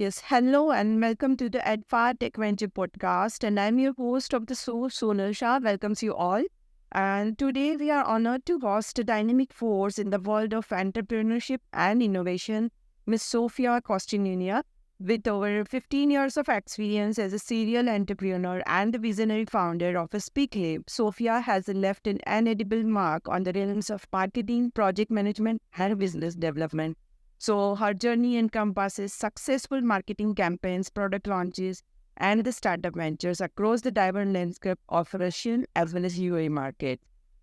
Yes, hello and welcome to the adfartech Venture podcast. And I'm your host of the show, Sonal Shah. Welcomes you all. And today we are honored to host a dynamic force in the world of entrepreneurship and innovation, Miss Sofia Kostiunina. With over 15 years of experience as a serial entrepreneur and the visionary founder of a SpeakLab, Sophia has left an inedible mark on the realms of marketing, project management, and business development. So her journey encompasses successful marketing campaigns, product launches, and the startup ventures across the diverse landscape of Russian as well as UAE market.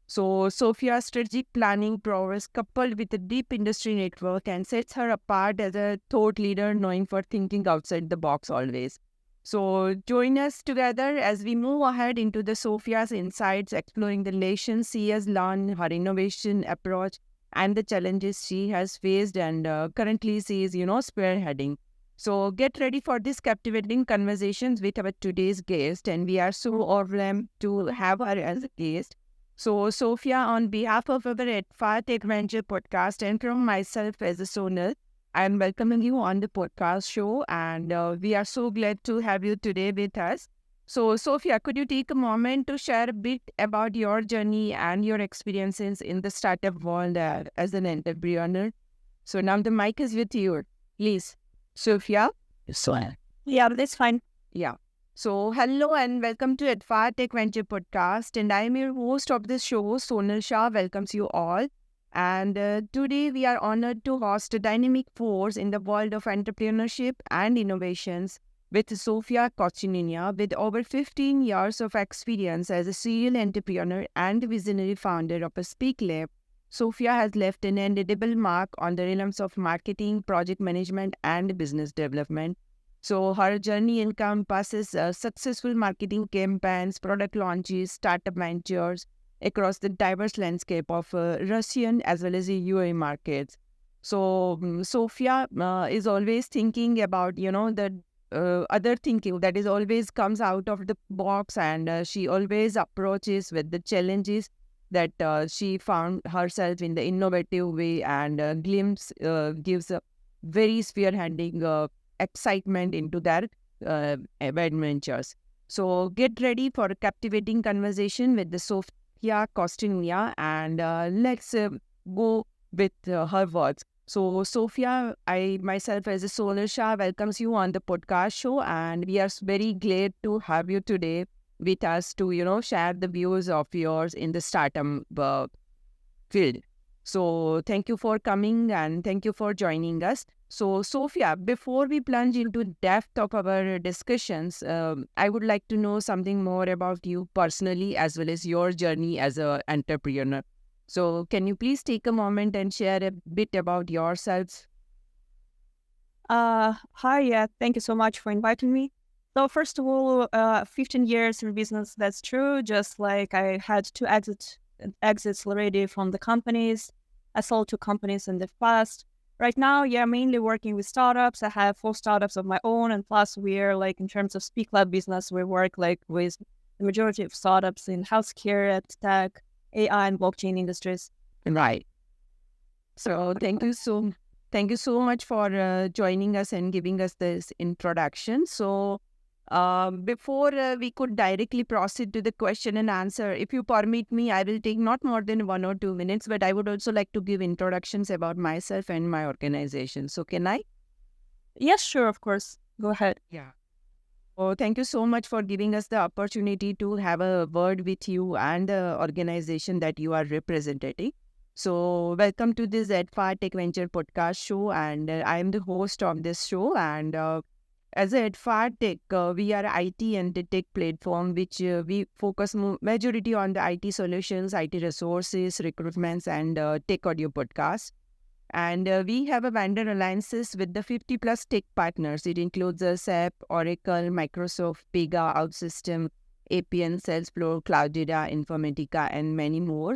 So Sophia's strategic planning prowess coupled with a deep industry network and sets her apart as a thought leader known for thinking outside the box always. So join us together as we move ahead into the Sophia's insights, exploring the lessons she has learned, her innovation approach, and the challenges she has faced and currently she is, spearheading. So get ready for this captivating conversations with our today's guest, and we are so overwhelmed to have her as a guest. So Sophia, on behalf of our adfartech Venture podcast and from myself as a Sonal, I am welcoming you on the podcast show, and we are so glad to have you today with us. So, Sophia, could you take a moment to share a bit about your journey and your experiences in the startup world as an entrepreneur? So now the mic is with you. Please, Sophia. Yeah, that's fine. Yeah. So, hello and welcome to adfartech Venture podcast, and I am your host of this show, Sonal Shah. Welcomes you all. And today we are honored to host a dynamic force in the world of entrepreneurship and innovations with Sofia Kostiunina, with over 15 years of experience as a serial entrepreneur and visionary founder of a SpeakLab. Sophia has left an indelible mark on the realms of marketing, project management, and business development. So her journey encompasses successful marketing campaigns, product launches, startup ventures across the diverse landscape of Russian as well as the UAE markets. So Sophia is always thinking about, the other thinking that is always comes out of the box, and she always approaches with the challenges that she found herself in the innovative way, and glimpse gives a very spearheading excitement into their adventures. So get ready for a captivating conversation with the Sofia Kostiunina, and let's go with her words. So, Sophia, I myself as a Sonal Shah welcomes you on the podcast show, and we are very glad to have you today with us to, share the views of yours in the startup field. So, thank you for coming and thank you for joining us. So, Sophia, before we plunge into depth of our discussions, I would like to know something more about you personally as well as your journey as an entrepreneur. So, can you please take a moment and share a bit about yourselves? Hi, yeah, thank you so much for inviting me. So first of all, 15 years in business, that's true. Just like I had two exits already from the companies. I sold two companies in the past. Right now, yeah, mainly working with startups. I have 4 startups of my own, and plus we're like in terms of SpeakLab business, we work like with the majority of startups in healthcare, tech, AI, and blockchain industries. Right. So, thank you so much for joining us and giving us this introduction. So, before we could directly proceed to the question and answer, if you permit me, I will take not more than 1 or 2 minutes, but I would also like to give introductions about myself and my organization. So, can I? Yes, sure, of course. Go ahead. Yeah. Oh, thank you so much for giving us the opportunity to have a word with you and the organization that you are representing. So, welcome to this adfartech Venture podcast show, and I am the host of this show. And as a adfartech, we are IT and the tech platform, which we focus majority on the IT solutions, IT resources, recruitments, and tech audio podcasts. And we have a vendor alliances with the 50 plus tech partners. It includes SAP, Oracle, Microsoft, Pega, OutSystem, APN, Salesforce, Cloudera, Informatica, and many more.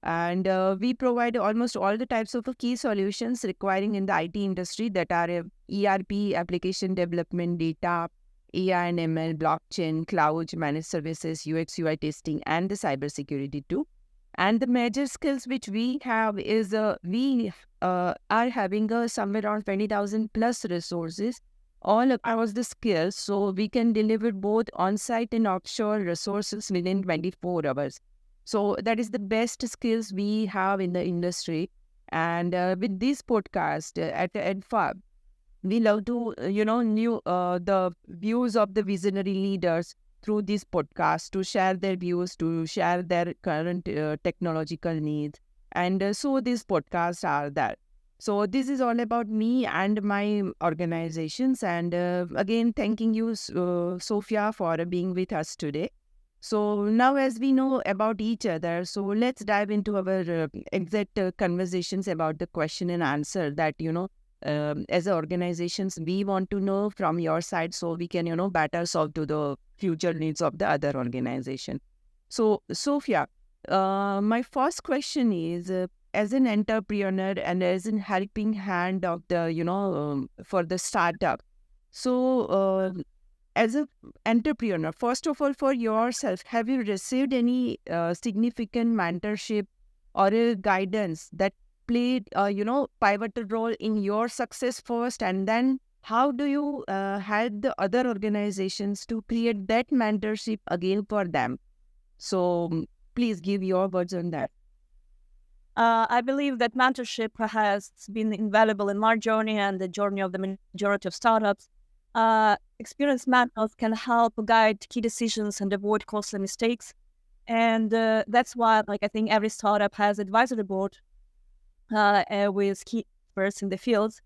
And we provide almost all the types of key solutions requiring in the IT industry that are ERP, application development, data, AI and ML, blockchain, cloud, managed services, UX, UI testing, and the cybersecurity too. And the major skills which we have is we are having somewhere around 20,000 plus resources all across the skills so we can deliver both on-site and offshore resources within 24 hours. So that is the best skills we have in the industry. And with this podcast at EdFab, we love to, new the views of the visionary leaders through this podcast to share their views, to share their current technological needs. And so these podcasts are that. So this is all about me and my organizations. And again, thanking you, Sophia, for being with us today. So now as we know about each other, so let's dive into our exact conversations about the question and answer that, as organizations, we want to know from your side so we can, better solve to the future needs of the other organization. So, Sophia, my first question is, as an entrepreneur and as an helping hand of the, for the startup. So, as an entrepreneur, first of all, for yourself, have you received any significant mentorship or guidance that played, pivotal role in your success first, and then how do you help the other organizations to create that mentorship again for them? So please give your words on that. I believe that mentorship has been invaluable in my journey and the journey of the majority of startups. Experienced mentors can help guide key decisions and avoid costly mistakes. And that's why, I think every startup has advisory board with key experts in the field.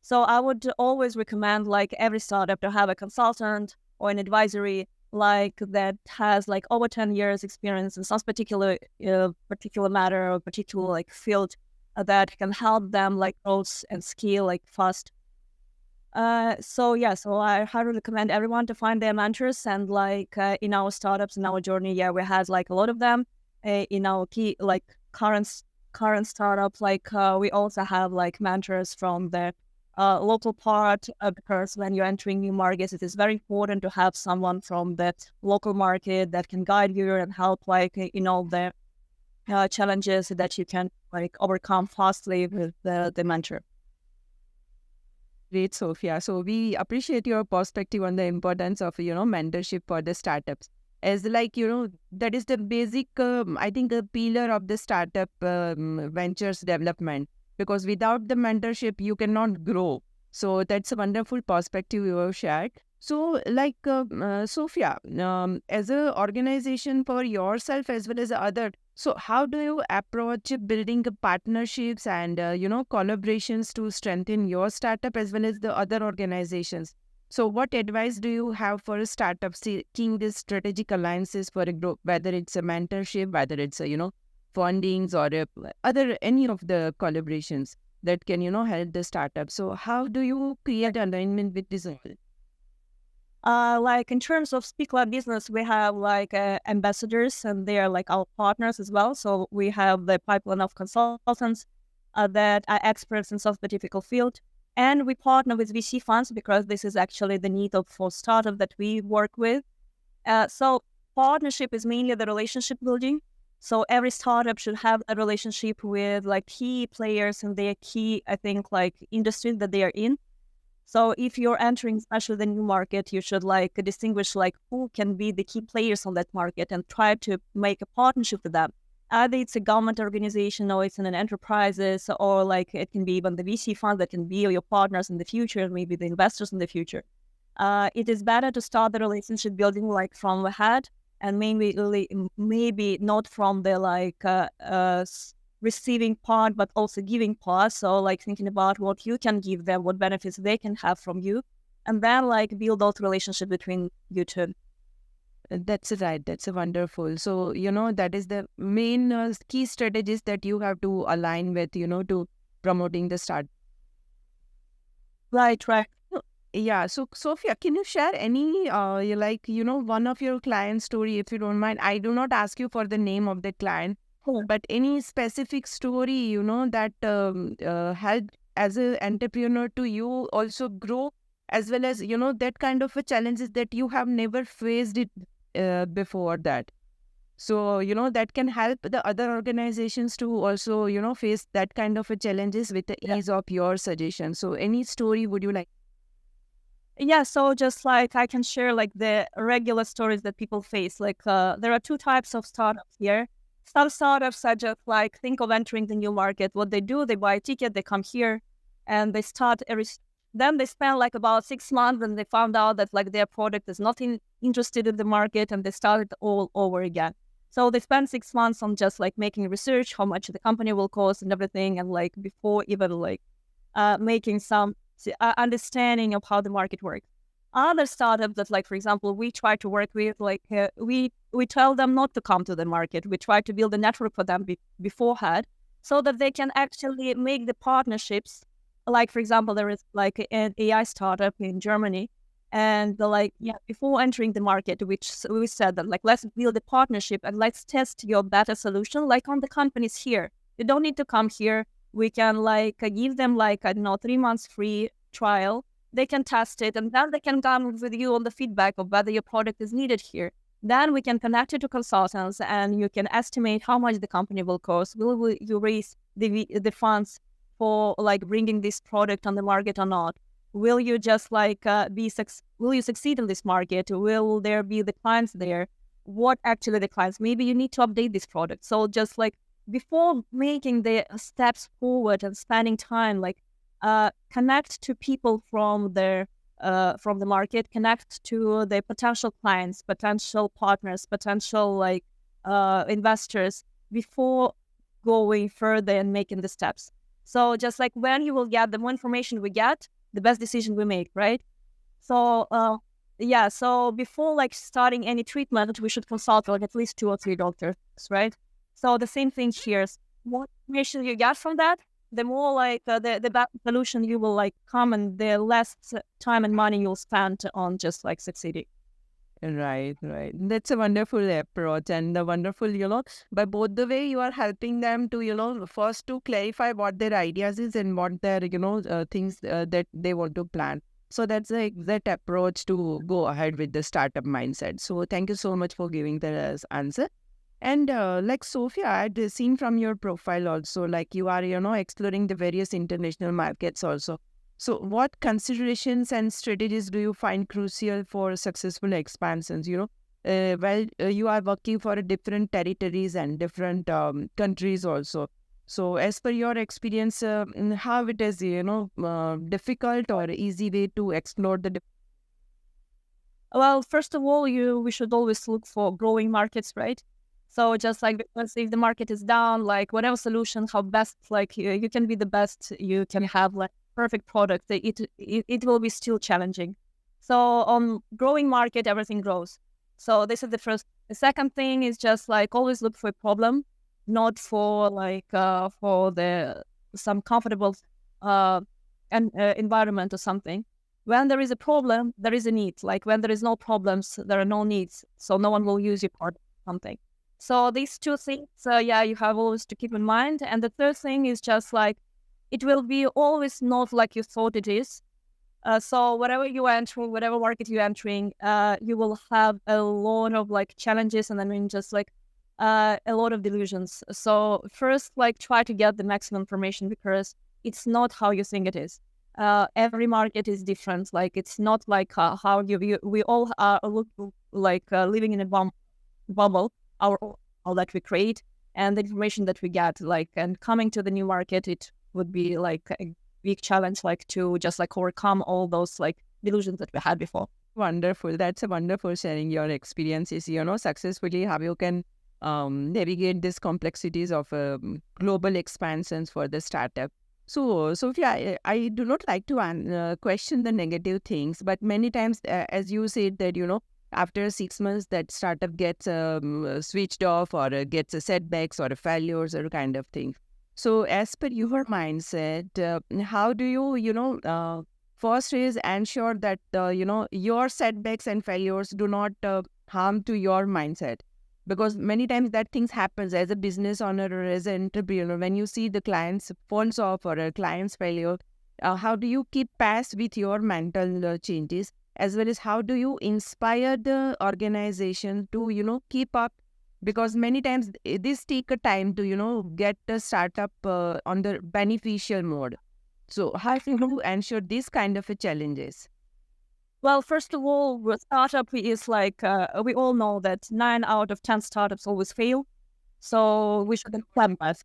So I would always recommend, every startup to have a consultant or an advisory that has over 10 years experience in some particular matter or particular field that can help them growth and scale fast. So I highly recommend everyone to find their mentors, and in our startups, in our journey, we had a lot of them in our key current startup. We also have mentors from the local part, because when you're entering new markets, it is very important to have someone from the local market that can guide you and help the challenges that you can overcome fastly with the mentor. Great, Sophia. So we appreciate your perspective on the importance of, mentorship for the startups. As that is the basic, I think, a pillar of the startup ventures development. Because without the mentorship, you cannot grow. So that's a wonderful perspective you have shared. So, Sophia, as an organization for yourself as well as other, so how do you approach building partnerships and collaborations to strengthen your startup as well as the other organizations? So, what advice do you have for a startup seeking these strategic alliances for a group, whether it's a mentorship, whether it's a fundings or other any of the collaborations that can help the startup? So, how do you create alignment with this all? In terms of SpeakLab business, we have ambassadors, and they are our partners as well. So we have the pipeline of consultants that are experts in some specific field, and we partner with VC funds because this is actually the need for startup that we work with. So partnership is mainly the relationship building. So every startup should have a relationship with key players in their key, I think, industry that they are in. So if you're entering especially the new market, you should distinguish who can be the key players on that market and try to make a partnership with them. Either it's a government organization or it's in an enterprises, or it can be even the VC fund that can be your partners in the future, maybe the investors in the future. It is better to start the relationship building from the head, and maybe not from the receiving part, but also giving part. So thinking about what you can give them, what benefits they can have from you, and then build those relationship between you two. That's right. That's a wonderful. So, that is the main key strategies that you have to align with, to promoting the start. Right. Yeah. So, Sophia, can you share any, one of your client story, if you don't mind? I do not ask you for the name of the client, but any specific story, that helped as an entrepreneur to you also grow, as well as, that kind of a challenges that you have never faced it before that. So, that can help the other organizations to also, face that kind of a challenges with the ease of your suggestion. So, any story would you like? Yeah, so just like I can share like the regular stories that people face. Like there are two types of startups here. Some startups are just like think of entering the new market. What they do, they buy a ticket, they come here, and they start then they spend like about 6 months, and they found out that like their product is not interested in the market, and they start it all over again. So they spend 6 months on just like making research, how much the company will cost and everything, and like before even like making some understanding of how the market works. Other startups that, like for example, we try to work with, like we tell them not to come to the market. We try to build a network for them beforehand, so that they can actually make the partnerships. Like for example, there is like an AI startup in Germany, and like yeah, before entering the market, which we said that like let's build a partnership and let's test your better solution, like on the companies here. You don't need to come here. We can like give them like, I don't know, 3 months free trial. They can test it, and then they can come with you on the feedback of whether your product is needed here. Then we can connect you to consultants, and you can estimate how much the company will cost. Will you raise the funds for like bringing this product on the market or not? Will you just like will you succeed in this market? Will there be the clients there? What actually the clients? Maybe you need to update this product. So just like before making the steps forward and spending time, like connect to people from the market, connect to the potential clients, potential partners, potential like investors before going further and making the steps. So just like when you will get the more information we get, the best decision we make, right? So yeah, so before like starting any treatment, we should consult like at least 2 or 3 doctors, right? So the same thing here. More information you get from that, the more like the better solution you will like come, and the less time and money you'll spend on just like succeeding. Right, right. That's a wonderful approach and the wonderful, by both the way you are helping them to, first to clarify what their ideas is and what their, things that they want to plan. So that's the exact approach to go ahead with the startup mindset. So thank you so much for giving the answer. And like Sophia, I'd seen from your profile also, like you are, exploring the various international markets also. So what considerations and strategies do you find crucial for successful expansions? You are working for different territories and different countries also. So as per your experience, how it is, difficult or easy way to explore the Well, first of all, we should always look for growing markets, right? So just like because if the market is down, like whatever solution, how best like you can be the best, you can have like perfect product. It will be still challenging. So on growing market, everything grows. So this is the first. The second thing is just like always look for a problem, not for like for the some comfortable environment or something. When there is a problem, there is a need. Like when there is no problems, there are no needs. So no one will use your product or something. So these two things, yeah, you have always to keep in mind. And the third thing is just like, it will be always not like you thought it is. So whatever you enter, whatever market you're entering, you will have a lot of like challenges, and I mean just like a lot of delusions. So first, like try to get the maximum information, because it's not how you think it is. Every market is different. Like it's not like how we all are living in a bubble, our all that we create and the information that we get. Like and coming to the new market, it would be like a big challenge, like to just like overcome all those like delusions that we had before. Wonderful. That's a wonderful sharing your experiences, successfully how you can navigate these complexities of global expansions for the startup. So, Sophia, I do not like to question the negative things, but many times, as you said that, after 6 months, that startup gets switched off or gets setbacks or failures or kind of thing. So, as per your mindset, how do you, first is ensure that, your setbacks and failures do not harm to your mindset? Because many times that things happens as a business owner or as an entrepreneur. When you see the clients falls off or a client's failure, how do you keep pace with your mental changes, as well as how do you inspire the organization to keep up? Because many times this take a time to get the startup on the beneficial mode. So how do you ensure these kind of challenges? Well, first of all, with startup is like we all know that 9 out of 10 startups always fail. So we should accept that.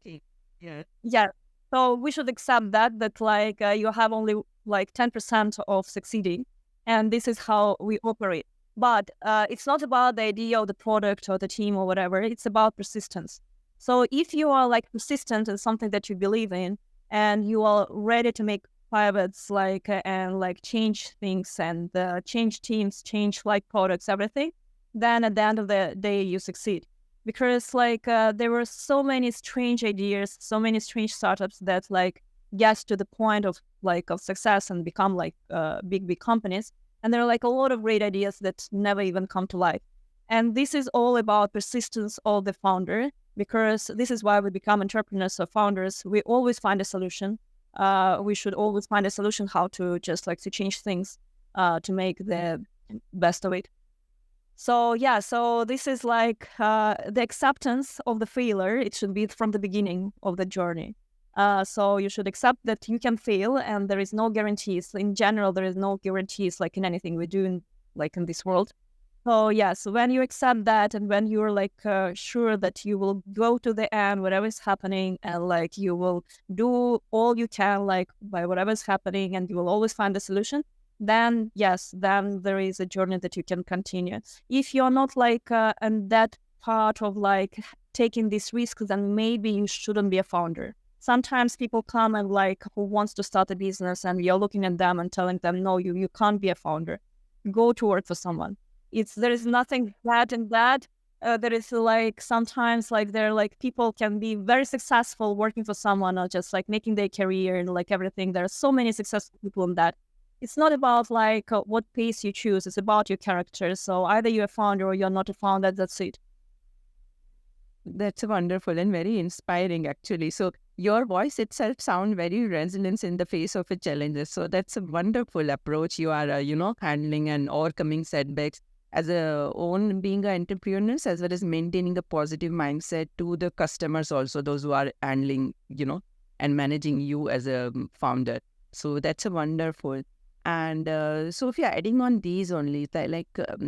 Yeah. Yeah. So we should accept that like you have only like 10% of succeeding, and this is how we operate. But it's not about the idea of the product or the team or whatever. It's about persistence. So if you are like persistent in something that you believe in, and you are ready to make pivots, like and like change things and change teams, change like products, everything, then at the end of the day you succeed. Because like there were so many strange ideas, so many strange startups that like get to the point of like of success and become like big companies. And there are like a lot of great ideas that never even come to life. And this is all about persistence of the founder, because this is why we become entrepreneurs or founders. We always find a solution. We should always find a solution how to just like to change things to make the best of it. So yeah, so this is like the acceptance of the failure. It should be from the beginning of the journey. So you should accept that you can fail, and there is no guarantees. In general, there is no guarantees like in anything we do in this world. So yeah, so when you accept that, and when you're like sure that you will go to the end, whatever is happening, and like you will do all you can like by whatever is happening, and you will always find a solution, then yes, then there is a journey that you can continue. If you're not like in that part of like taking these risks, then maybe you shouldn't be a founder. Sometimes people come and like who wants to start a business, and you're looking at them and telling them, no, you can't be a founder. Go to work for someone. There is nothing bad in that. There is like sometimes like there like people can be very successful working for someone or just like making their career and like everything. There are so many successful people in that. It's not about like what pace you choose. It's about your character. So either you're a founder or you're not a founder. That's it. That's wonderful and very inspiring, actually. So your voice itself sound very resilient in the face of a challenges. So that's a wonderful approach you are, handling and overcoming setbacks as a own being an entrepreneur, as well as maintaining a positive mindset to the customers also, those who are handling, and managing you as a founder. So that's a wonderful. And Sophia, adding on these only,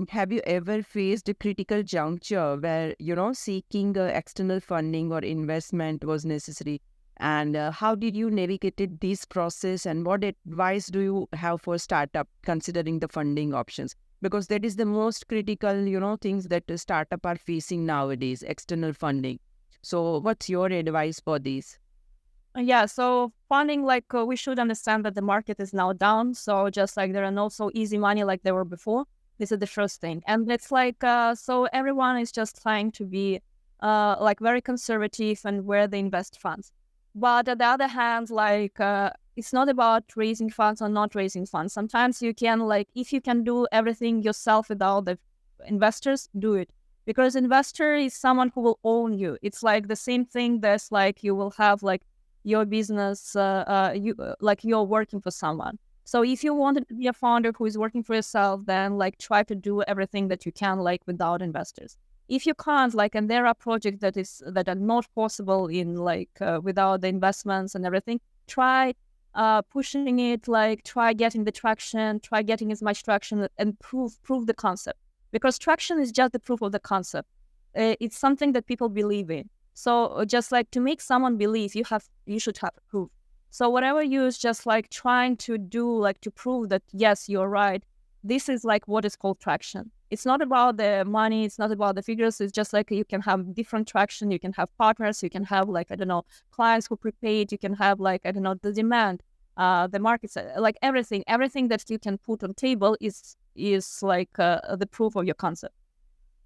have you ever faced a critical juncture where, seeking external funding or investment was necessary? And how did you navigate this process? And what advice do you have for startup considering the funding options? Because that is the most critical, things that the startup are facing nowadays, external funding. So what's your advice for these? Yeah, so funding, like we should understand that the market is now down. So just like there are no so easy money like there were before. This is the first thing. And it's like, so everyone is just trying to be like very conservative and where they invest funds. But on the other hand, like it's not about raising funds or not raising funds. Sometimes you can like, if you can do everything yourself without the investors, do it. Because investor is someone who will own you. It's like the same thing that's like you will have like your business, like you're working for someone. So if you wanted to be a founder who is working for yourself, then like try to do everything that you can like without investors. If you can't, like, and there are projects that are not possible in like without the investments and everything, try pushing it, like try getting the traction, try getting as much traction and prove the concept. Because traction is just the proof of the concept. It's something that people believe in. So just like to make someone believe, you should have proof. So whatever you is just like trying to do, like to prove that, yes, you're right. This is like what is called traction. It's not about the money. It's not about the figures. It's just like you can have different traction. You can have partners. You can have like, I don't know, clients who prepaid. You can have like, I don't know, the demand, the markets, like everything that you can put on table is like the proof of your concept.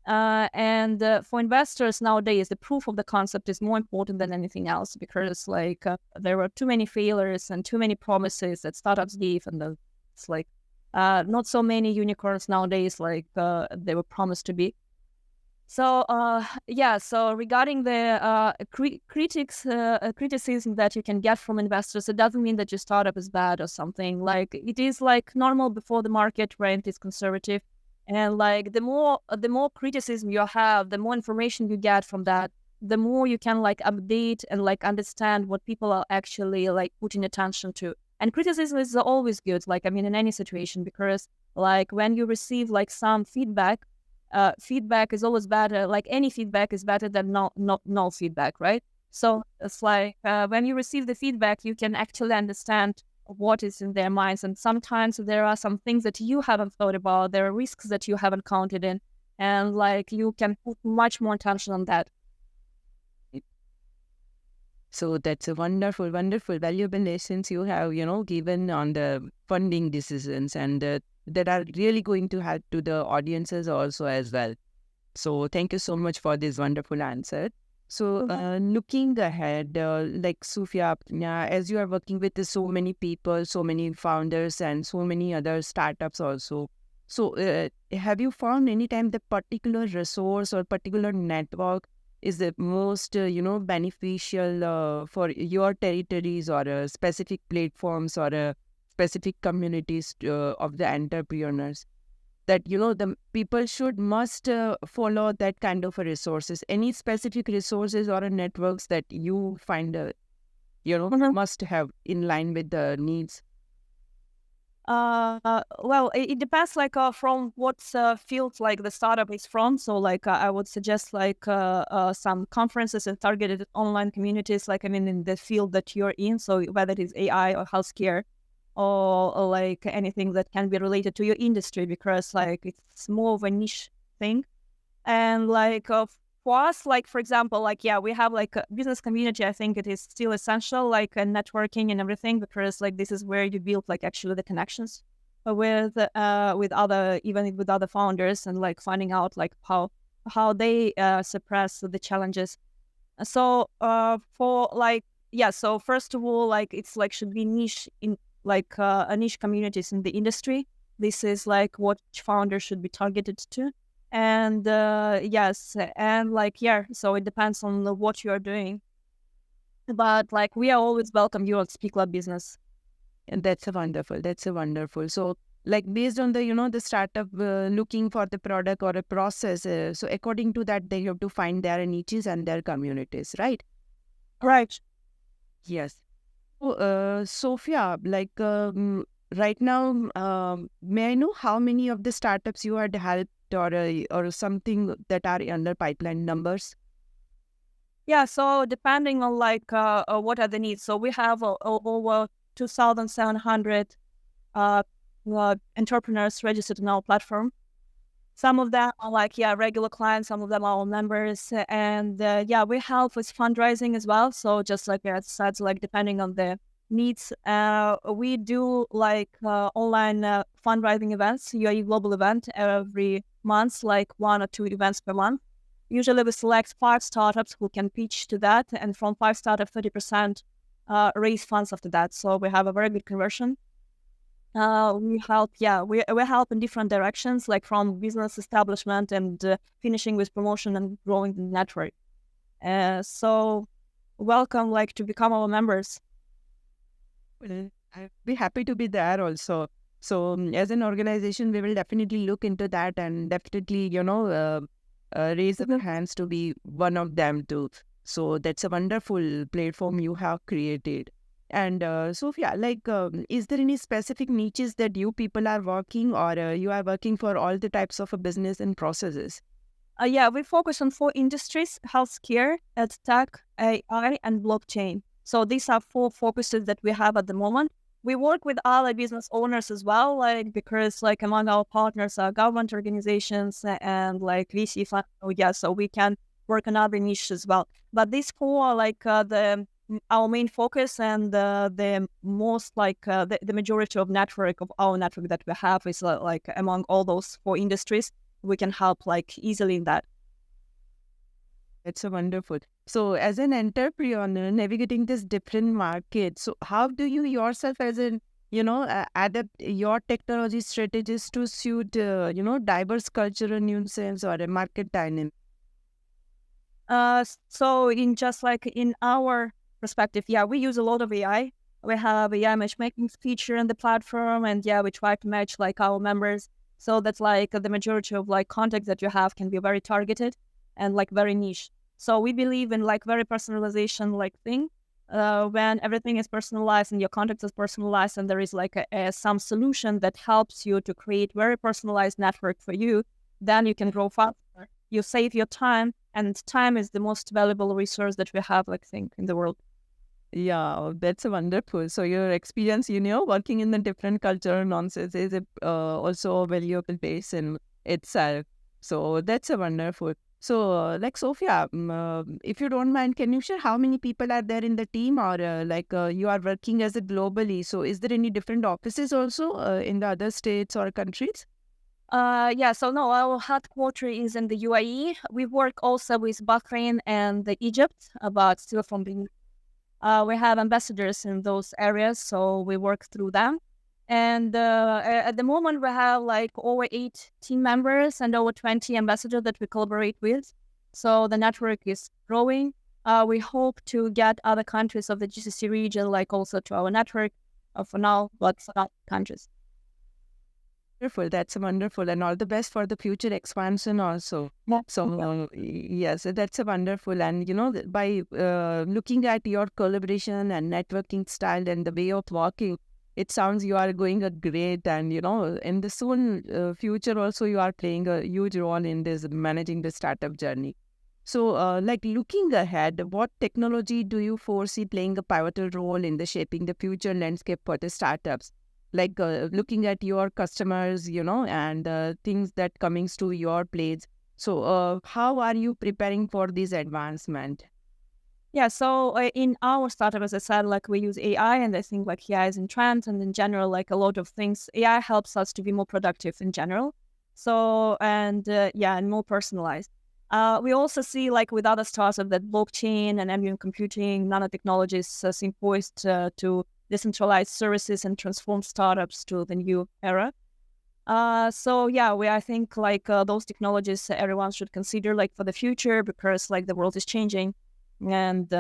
And for investors nowadays, the proof of the concept is more important than anything else, because like there were too many failures and too many promises that startups give, and it's like not so many unicorns nowadays like they were promised to be. So yeah, so regarding the criticism that you can get from investors, it doesn't mean that your startup is bad or something. Like it is like normal before the market rent is conservative. And like the more criticism you have, the more information you get from that, the more you can like update and like understand what people are actually like putting attention to. And criticism is always good, like, I mean, in any situation, because like when you receive like some feedback, feedback is always better. Like any feedback is better than no feedback, right? So it's like when you receive the feedback, you can actually understand what is in their minds. And sometimes there are some things that you haven't thought about. There are risks that you haven't counted in. And like you can put much more attention on that. So that's a wonderful, wonderful, valuable lessons you have, given on the funding decisions, and that are really going to help to the audiences also as well. So thank you so much for this wonderful answer. So looking ahead, like Sofia, as you are working with so many people, so many founders, and so many other startups also. So have you found any time the particular resource or particular network is the most, beneficial for your territories or specific platforms or specific communities of the entrepreneurs? That the people should must follow that kind of a resources. Any specific resources or networks that you find must have in line with the needs? Well, it depends like from what field like the startup is from. So like I would suggest like some conferences and targeted online communities, like I mean in the field that you're in. So whether it is AI or healthcare, or like anything that can be related to your industry, because like it's more of a niche thing. And like for us, like for example, like yeah, we have like a business community. I think it is still essential, like networking and everything, because like this is where you build like actually the connections with other, even with other founders, and like finding out like how they suppress the challenges. So for like yeah, so first of all, like it's like should be niche in like a niche communities in the industry. This is like what founders should be targeted to. And yes, and like yeah, so it depends on what you are doing, but like we are always welcome you on SpeakLab business. And that's a wonderful. That's a wonderful. So, like based on the the startup looking for the product or a process, so according to that, they have to find their niches and their communities, right? Right. Yes. So, Sophia, like right now, may I know how many of the startups you had helped or something that are under pipeline numbers? Yeah, so depending on like what are the needs, so we have over 2,700 uh, entrepreneurs registered on our platform. Some of them are like, yeah, regular clients. Some of them are our members. And yeah, we help with fundraising as well. So just like I said, like depending on the needs, we do like online fundraising events, UAE global event every month, like 1 or 2 events per month. Usually we select 5 startups who can pitch to that. And from 5 startups, 30% raise funds after that. So we have a very good conversion. We help, yeah, we help in different directions, like from business establishment and finishing with promotion and growing the network. So welcome, like to become our members. Well, I'd be happy to be there also. So as an organization, we will definitely look into that and definitely, raise our hands to be one of them too. So that's a wonderful platform you have created. And Sophia, like, is there any specific niches that you people are working, or you are working for all the types of a business and processes? Yeah, we focus on 4 industries: healthcare, adtech, AI, and blockchain. So these are 4 focuses that we have at the moment. We work with other business owners as well, like because like among our partners are government organizations and like VC fund. Oh yeah, so we can work on other niches as well. But these 4 are like our main focus, and the most like the majority of network of our network that we have is like among all those 4 industries. We can help like easily in that. It's a wonderful. So, as an entrepreneur navigating this different market, so how do you yourself, as an adapt your technology strategies to suit diverse cultural nuances or a market dynamic? So in just like in our perspective, yeah, we use a lot of AI. We have AI matchmaking feature in the platform, and yeah, we try to match like our members. So that's like the majority of like contacts that you have can be very targeted and like very niche. So we believe in like very personalization like thing. when everything is personalized and your contact is personalized, and there is like some solution that helps you to create very personalized network for you, then you can grow faster. You save your time, and time is the most valuable resource that we have, I think, in the world. Yeah, that's wonderful. So your experience, working in the different cultural nonsense is also a valuable base in itself. So that's a wonderful. So, like Sophia, if you don't mind, can you share how many people are there in the team, or you are working as a globally? So, is there any different offices also in the other states or countries? Yeah, so no, our headquarters is in the UAE. We work also with Bahrain and the Egypt, but still from the we have ambassadors in those areas, so we work through them. And at the moment, we have like over 8 team members and over 20 ambassadors that we collaborate with. So the network is growing. We hope to get other countries of the GCC region, like also to our network for now, but for other countries. Wonderful. That's wonderful. And all the best for the future expansion also. Yeah. So, yes, that's a wonderful. And, by looking at your collaboration and networking style and the way of working, it sounds you are going a great. And, in the soon future also, you are playing a huge role in this managing the startup journey. So, looking ahead, what technology do you foresee playing a pivotal role in the shaping the future landscape for the startups? Looking at your customers, and things that comings to your plates. So, how are you preparing for this advancement? Yeah, so in our startup, as I said, like we use AI, and I think like AI is in trend, and in general, like a lot of things, AI helps us to be more productive in general. So, and yeah, and more personalized. We also see like with other startups that blockchain and ambient computing, nanotechnologies seem poised to decentralize services and transform startups to the new era. So yeah, I think like those technologies everyone should consider like for the future, because like the world is changing and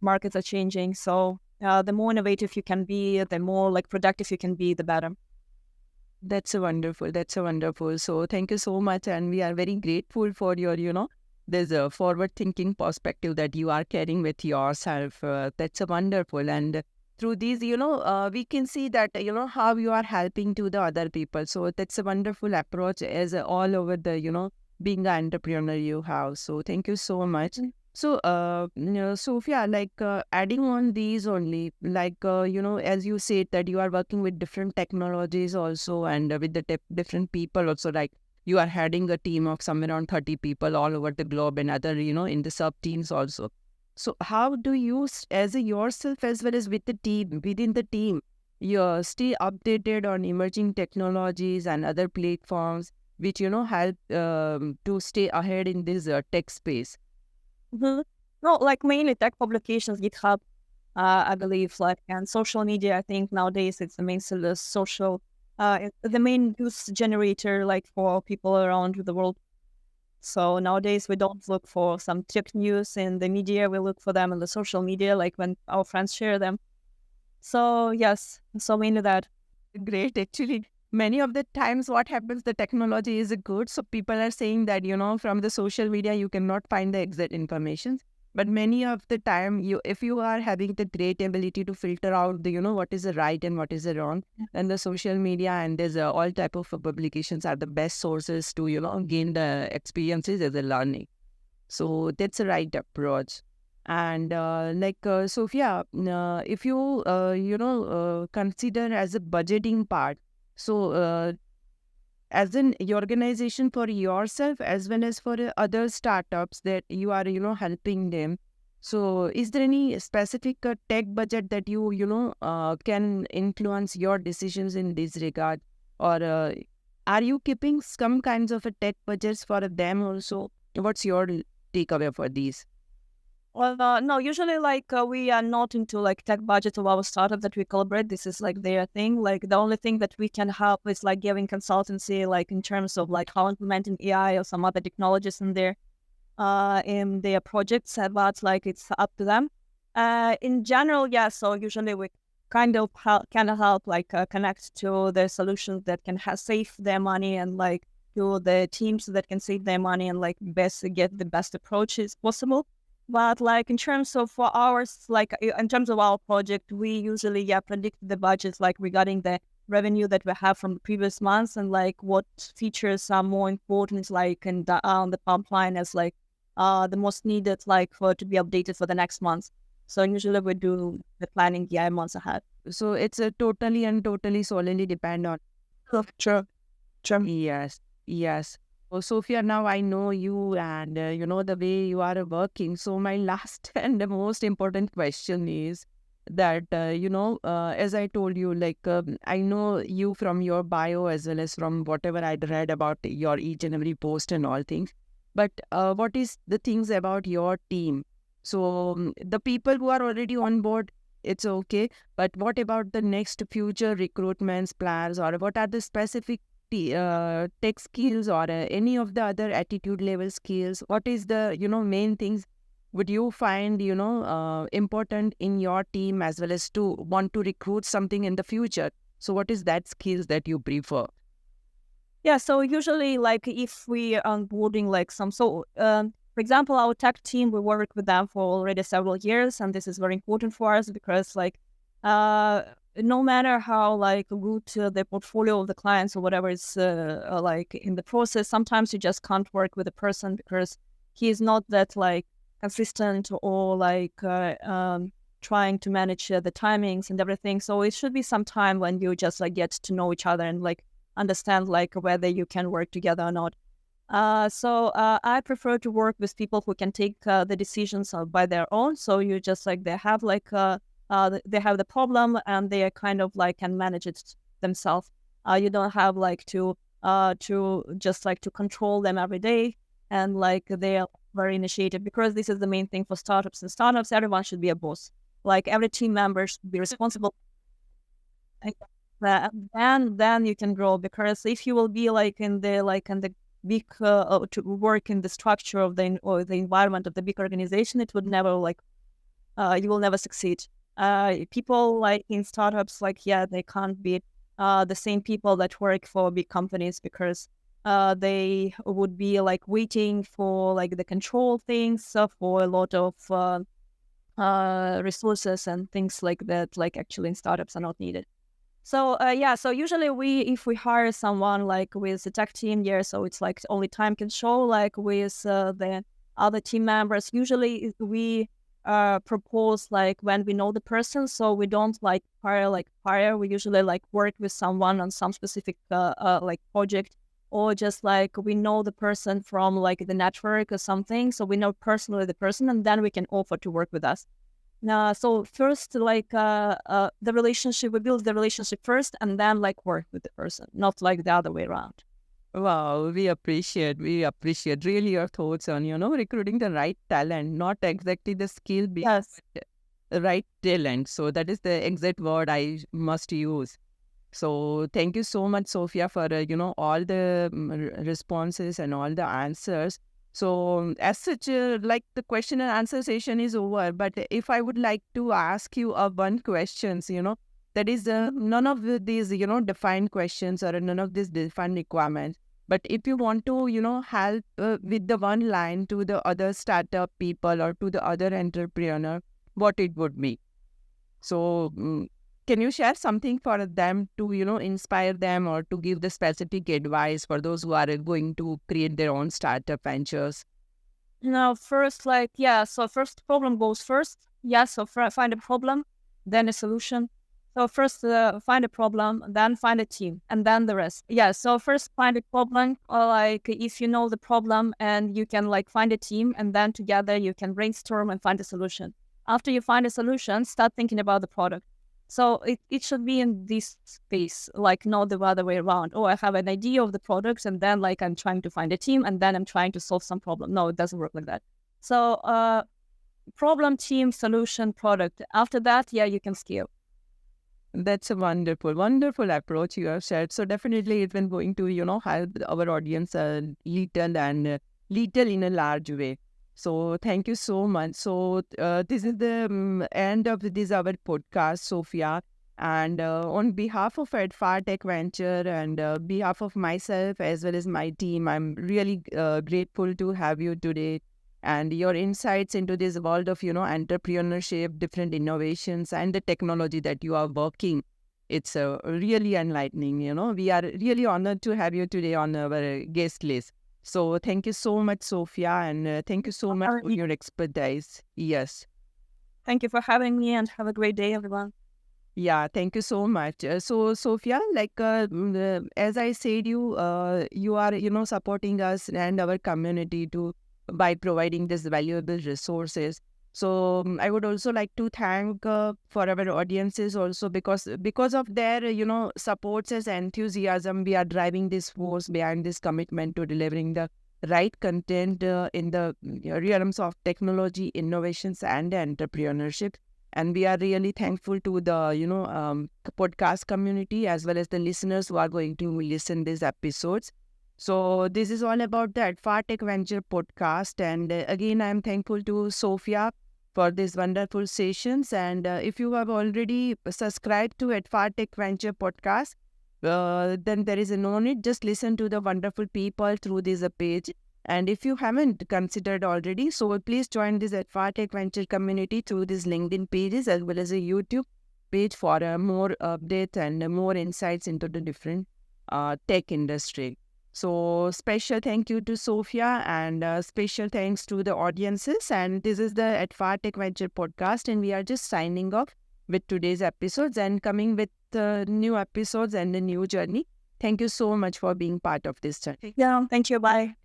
markets are changing. So the more innovative you can be, the more like productive you can be, the better. That's a wonderful. That's a wonderful. So, thank you so much. And we are very grateful for your, there's a forward thinking perspective that you are carrying with yourself. That's a wonderful. And through these, we can see that, how you are helping to the other people. So, that's a wonderful approach as all over the, being an entrepreneur you have. So, thank you so much. So, Sophia, adding on these only, as you said that you are working with different technologies also, and with the different people also, like you are heading a team of somewhere around 30 people all over the globe, and other, in the sub teams also. So, how do you, as a yourself as well as with the team, within the team, you stay updated on emerging technologies and other platforms, which, help to stay ahead in this tech space? Mm-hmm. No, like mainly tech publications, GitHub, I believe, like, and social media. I think nowadays it's the main social, the main news generator, like for people around the world. So nowadays we don't look for some tech news in the media; we look for them in the social media, like when our friends share them. So yes, so mainly that. Great. Actually, many of the times what happens, the technology is good. So people are saying that, from the social media, you cannot find the exact information. But many of the time, if you are having the great ability to filter out the, what is the right and what is the wrong, then the social media and there's all type of publications are the best sources to, gain the experiences as a learning. So that's the right approach. And Sophia, if you consider as a budgeting part, so as an organization for yourself as well as for other startups that you are helping them. So is there any specific tech budget that you can influence your decisions in this regard, or are you keeping some kinds of a tech budgets for them also? What's your takeaway for these? Well, no, usually like we are not into like tech budget of our startup that we collaborate. This is like their thing. Like the only thing that we can help is like giving consultancy, like in terms of like how implementing AI or some other technologies in their projects. But like it's up to them. In general, yeah. So usually we kind of help like connect to the solutions that can save their money, and like to the teams that can save their money and like best get the best approaches possible. But like in terms of for ours, like in terms of our project, we usually predict the budgets like regarding the revenue that we have from the previous months and like what features are more important like in the on the pipeline as like the most needed like for to be updated for the next month. So usually we do the planning months ahead. So it's a totally and totally solely depend on. Oh, true. True. Yes, yes. Oh, Sophia, now I know you and you know the way you are working. So my last and the most important question is that as I told you, like I know you from your bio as well as from whatever I'd read about your each and every post and all things. But what is the things about your team? So the people who are already on board, it's okay. But what about the next future recruitments plans, or what are the specific tech skills or any of the other attitude level skills? What is the main things would you find important in your team as well as to want to recruit something in the future? So what is that skills that you prefer? Yeah, so usually like if we are onboarding like for example, our tech team, we work with them for already several years, and this is very important for us because like no matter how like good the portfolio of the clients or whatever is like in the process, sometimes you just can't work with a person because he is not that like consistent or like trying to manage the timings and everything. So it should be some time when you just like get to know each other and like understand like whether you can work together or not. So I prefer to work with people who can take the decisions by their own. So you just like they have the problem and they are kind of like can manage it themselves. You don't have like to just like to control them every day, and like they are very initiative because this is the main thing for startups. In startups, everyone should be a boss. Like every team member should be responsible. That, and then you can grow, because if you will be like in the big to work in the structure of or the environment of the big organization, it would never like you will never succeed. People like in startups, like they can't be the same people that work for big companies because they would be like waiting for like the control things for a lot of resources and things like that, like actually in startups are not needed. So so usually if we hire someone like with the tech team, so it's like only time can show. Like with the other team members, usually we propose like when we know the person, so we don't like fire. We usually like work with someone on some specific like project, or just like we know the person from like the network or something, so we know personally the person, and then we can offer to work with us. So first, like the relationship, we build the relationship first, and then like work with the person, not like the other way around. Wow, we appreciate really your thoughts on, recruiting the right talent, not exactly the skill, Yes. but the right talent. So that is the exact word I must use. So thank you so much, Sophia, for, all the responses and all the answers. So as such, like the question and answer session is over. But if I would like to ask you one questions, that is none of these, defined questions or none of these defined requirements. But if you want to, help with the one line to the other startup people or to the other entrepreneur, what it would be. So can you share something for them to, inspire them or to give the specific advice for those who are going to create their own startup ventures? First, so first problem goes first. So find a problem, then a solution. So first find a problem, then find a team, and then the rest. So first find a problem, or like if you know the problem and you can like find a team, and then together you can brainstorm and find a solution. After you find a solution, start thinking about the product. So it should be in this space, like not the other way around. Oh, I have an idea of the products, and then like I'm trying to find a team, and then I'm trying to solve some problem. No, it doesn't work like that. So problem, team, solution, product. After that, you can scale. That's a wonderful approach you have shared. So definitely it's been going to, help our audience little and little in a large way. So thank you so much. So this is the end of this our podcast, Sophia. And on behalf of adfartech Venture and behalf of myself as well as my team, I'm really grateful to have you today. and your insights into this world of, entrepreneurship, different innovations, and the technology that you are working. It's really enlightening. We are really honored to have you today on our guest list. So thank you so much, Sophia, and thank you so much for your expertise. Yes. Thank you for having me, and have a great day, everyone. Yeah, thank you so much. So, Sophia, as I said, you are supporting us and our community to by providing this valuable resources. So, I would also like to thank for our audiences also, because of their supports as enthusiasm, we are driving this force behind this commitment to delivering the right content in the realms of technology, innovations, and entrepreneurship. And we are really thankful to the podcast community as well as the listeners who are going to listen these episodes. So this is all about the adfartech venture podcast, and again I'm thankful to Sophia for these wonderful sessions. And if you have already subscribed to adfartech venture podcast, then there is no need, just listen to the wonderful people through this page. And if you haven't considered already, so please join this adfartech venture community through these LinkedIn pages as well as a YouTube page for more updates and more insights into the different tech industry. So special thank you to Sophia, and special thanks to the audiences. And this is the adfartech venture podcast, and we are just signing off with today's episodes and coming with new episodes and a new journey. Thank you so much for being part of this journey. Yeah, thank you. Bye.